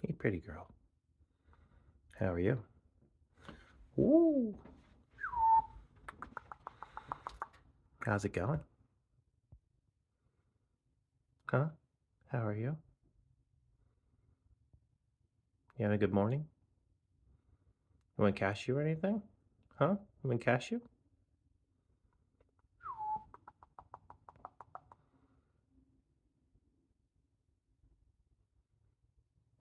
Hey, pretty girl. How are you? Ooh. How's it going? Huh? How are you? You having a good morning? You want cashew or anything? Huh? You want cashew?